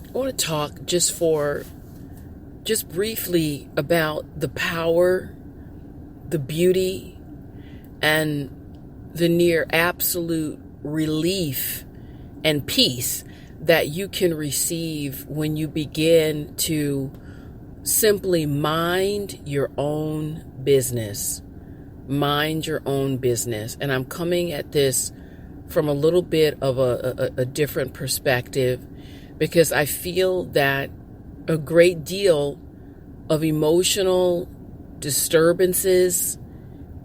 I want to talk just briefly about the power, the beauty, and the near absolute relief and peace that you can receive when you begin to simply mind your own business. Mind your own business. And I'm coming at this from a little bit of a different perspective, because I feel that a great deal of emotional disturbances,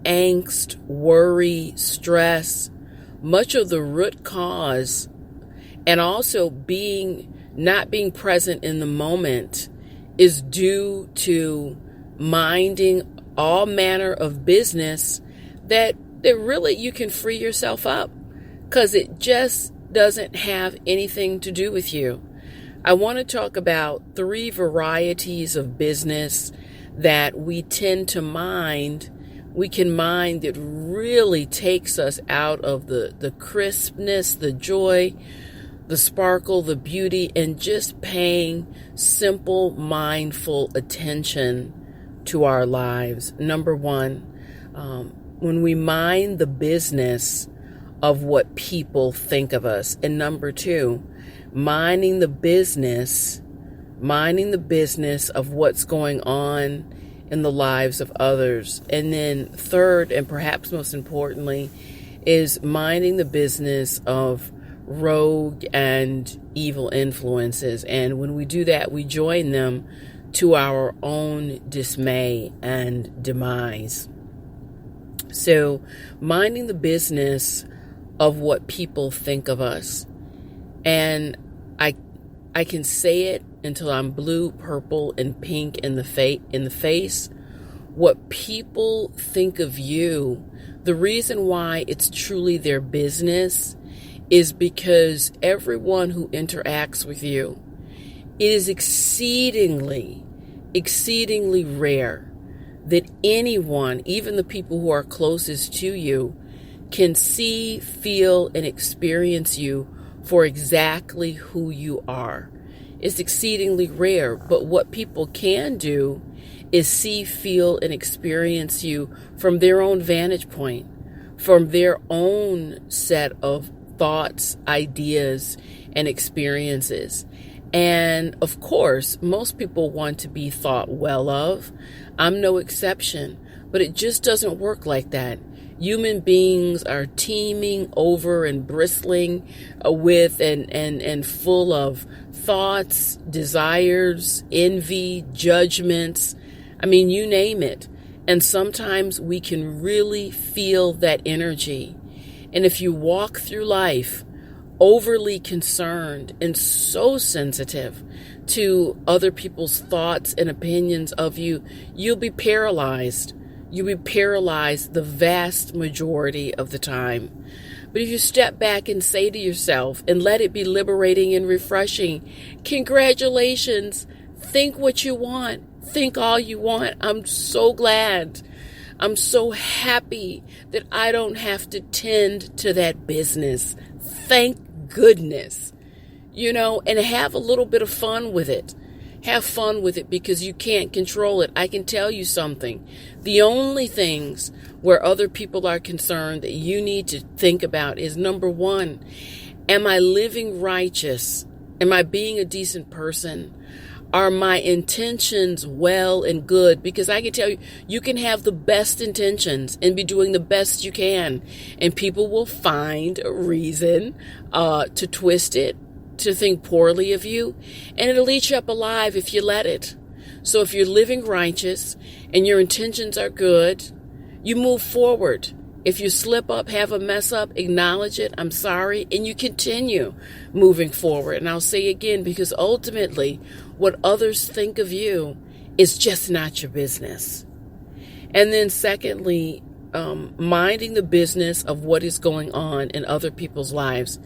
angst, worry, stress, much of the root cause, and also not being present in the moment, is due to minding all manner of business that really you can free yourself up, because it just doesn't have anything to do with you. I want to talk about 3 varieties of business that we tend to mind. We can mind that really takes us out of the crispness, the joy, the sparkle, the beauty, and just paying simple, mindful attention to our lives. Number 1, when we mind the business of what people think of us. And number 2, minding the business of what's going on in the lives of others. And then 3rd, and perhaps most importantly, is minding the business of rogue and evil influences. And when we do that, we join them to our own dismay and demise. So, minding the business of what people think of us. And I can say it until I'm blue, purple, and pink in the face. What people think of you, the reason why it's truly their business is because everyone who interacts with you, it is exceedingly rare that anyone, even the people who are closest to you, can see, feel, and experience you for exactly who you are. It's exceedingly rare, but what people can do is see, feel, and experience you from their own vantage point, from their own set of thoughts, ideas, and experiences. And of course, most people want to be thought well of. I'm no exception, but it just doesn't work like that. Human beings are teeming over and bristling with and full of thoughts, desires, envy, judgments. I mean, you name it. And sometimes we can really feel that energy. And if you walk through life overly concerned and so sensitive to other people's thoughts and opinions of you, you'll be paralyzed. You'll be paralyzed the vast majority of the time. But if you step back and say to yourself, and let it be liberating and refreshing, congratulations, think what you want, think all you want. I'm so glad. I'm so happy that I don't have to tend to that business. Thank goodness. And have a little bit of fun with it. Have fun with it, because you can't control it. I can tell you something. The only things where other people are concerned that you need to think about is, number 1, am I living righteous? Am I being a decent person? Are my intentions well and good? Because I can tell you, you can have the best intentions and be doing the best you can, and people will find a reason to twist it, to think poorly of you, and it'll eat you up alive if you let it. So if you're living righteous and your intentions are good, you move forward. If you slip up, have a mess up, acknowledge it, I'm sorry, and you continue moving forward. And I'll say again, because ultimately what others think of you is just not your business. And then secondly, minding the business of what is going on in other people's lives.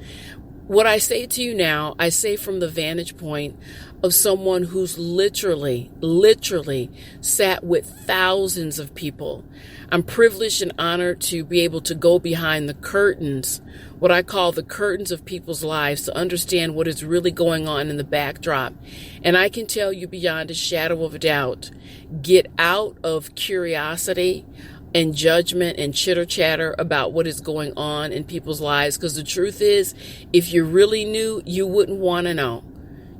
What I say to you now, I say from the vantage point of someone who's literally sat with thousands of people. I'm privileged and honored to be able to go behind the curtains, what I call the curtains of people's lives, to understand what is really going on in the backdrop. And I can tell you beyond a shadow of a doubt, get out of curiosity and judgment and chitter chatter about what is going on in people's lives. Because the truth is, if you really knew, you wouldn't want to know.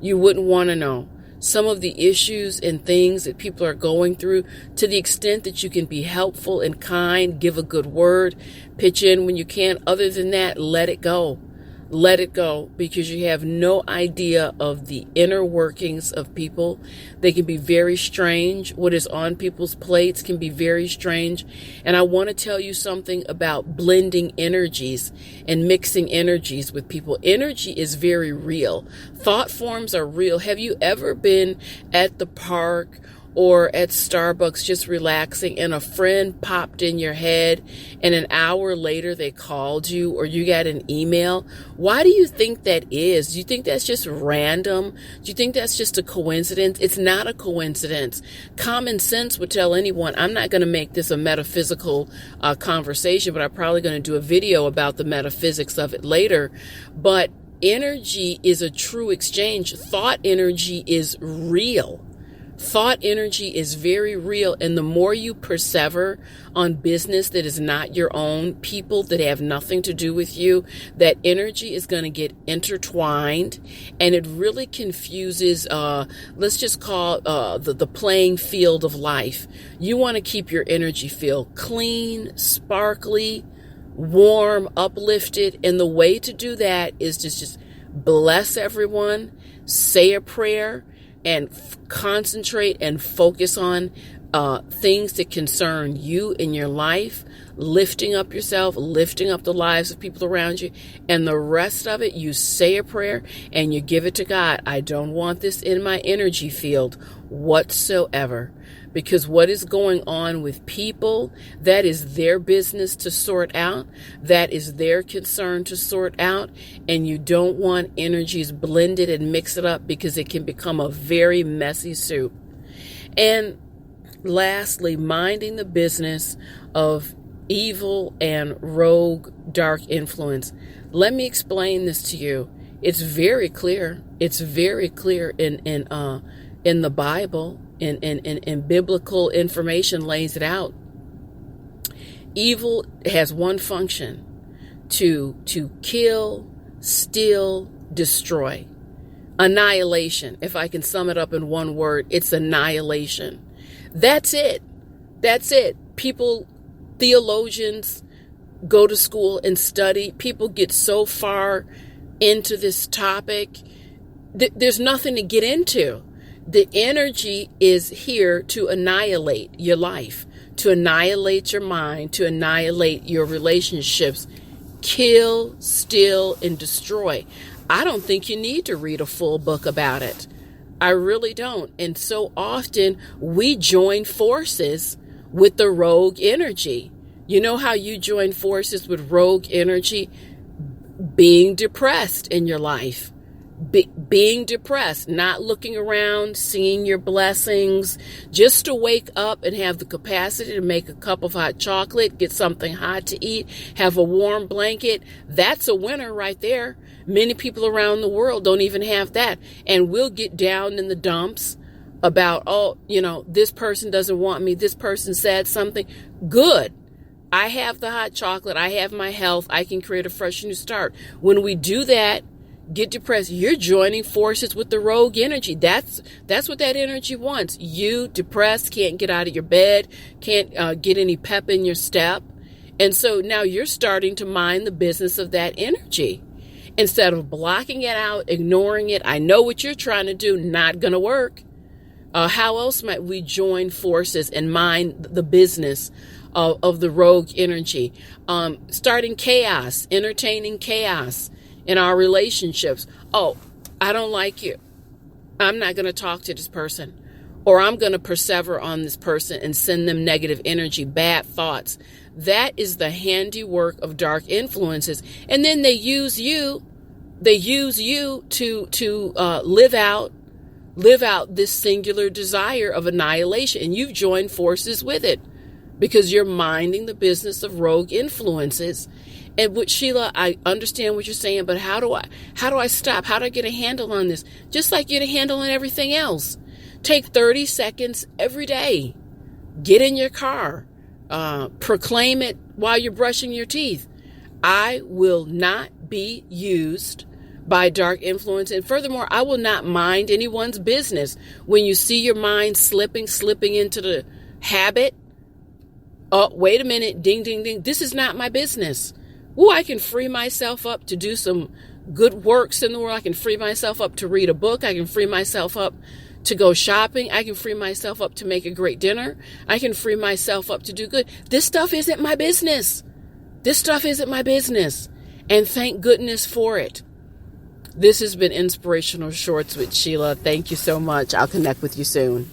You wouldn't want to know some of the issues and things that people are going through. To the extent that you can be helpful and kind, give a good word, pitch in when you can. Other than that, let it go. Let it go, because you have no idea of the inner workings of people. They can be very strange. What is on people's plates can be very strange. And I want to tell you something about blending energies and mixing energies with people. Energy is very real. Thought forms are real. Have you ever been at the park or at Starbucks just relaxing and a friend popped in your head and an hour later they called you or you got an email? Why do you think that is? Do you think that's just random? Do you think that's just a coincidence? It's not a coincidence. Common sense would tell anyone. I'm not going to make this a metaphysical conversation, but I'm probably going to do a video about the metaphysics of it later. But energy is a true exchange. Thought energy is real. Thought energy is very real, and the more you persevere on business that is not your own, people that have nothing to do with you, that energy is going to get intertwined, and it really confuses, let's just call the playing field of life. You want to keep your energy field clean, sparkly, warm, uplifted, and the way to do that is to just bless everyone, say a prayer, and concentrate and focus on things that concern you in your life, lifting up yourself, lifting up the lives of people around you, and the rest of it, you say a prayer and you give it to God. I don't want this in my energy field whatsoever. Because what is going on with people, that is their business to sort out. That is their concern to sort out. And you don't want energies blended and mix it up, because it can become a very messy soup. And lastly, minding the business of evil and rogue dark influence. Let me explain this to you. It's very clear. It's very clear in the Bible. And biblical information lays it out. Evil has one function: to kill, steal, destroy. Annihilation. If I can sum it up in one word, it's annihilation. That's it. That's it. People, theologians, go to school and study. People get so far into this topic, there's nothing to get into. The energy is here to annihilate your life, to annihilate your mind, to annihilate your relationships, kill, steal, and destroy. I don't think you need to read a full book about it. I really don't. And so often we join forces with the rogue energy. You know how you join forces with rogue energy? Being depressed in your life. Being depressed, not looking around, seeing your blessings, just to wake up and have the capacity to make a cup of hot chocolate, get something hot to eat, have a warm blanket. That's a winner right there. Many people around the world don't even have that. And we'll get down in the dumps about, this person doesn't want me. This person said something. Good. I have the hot chocolate. I have my health. I can create a fresh new start. When we do that, get depressed, you're joining forces with the rogue energy. That's what that energy wants. You depressed, can't get out of your bed, can't get any pep in your step. And so now you're starting to mind the business of that energy. Instead of blocking it out, ignoring it, I know what you're trying to do, not going to work. How else might we join forces and mind the business of the rogue energy? Starting chaos, entertaining chaos in our relationships. Oh, I don't like you. I'm not going to talk to this person. Or I'm going to persevere on this person and send them negative energy, bad thoughts. That is the handiwork of dark influences. And then they use you They use you to live out this singular desire of annihilation, and you've joined forces with it because you're minding the business of rogue influences. And with Sheila, I understand what you're saying, but how do I stop? How do I get a handle on this? Just like you get a handle on everything else. Take 30 seconds every day. Get in your car. Proclaim it while you're brushing your teeth. I will not be used by dark influence. And furthermore, I will not mind anyone's business. When you see your mind slipping into the habit, oh, wait a minute, ding, ding, ding. This is not my business. Ooh, I can free myself up to do some good works in the world. I can free myself up to read a book. I can free myself up to go shopping. I can free myself up to make a great dinner. I can free myself up to do good. This stuff isn't my business. This stuff isn't my business. And thank goodness for it. This has been Inspirational Shorts with Sheila. Thank you so much. I'll connect with you soon.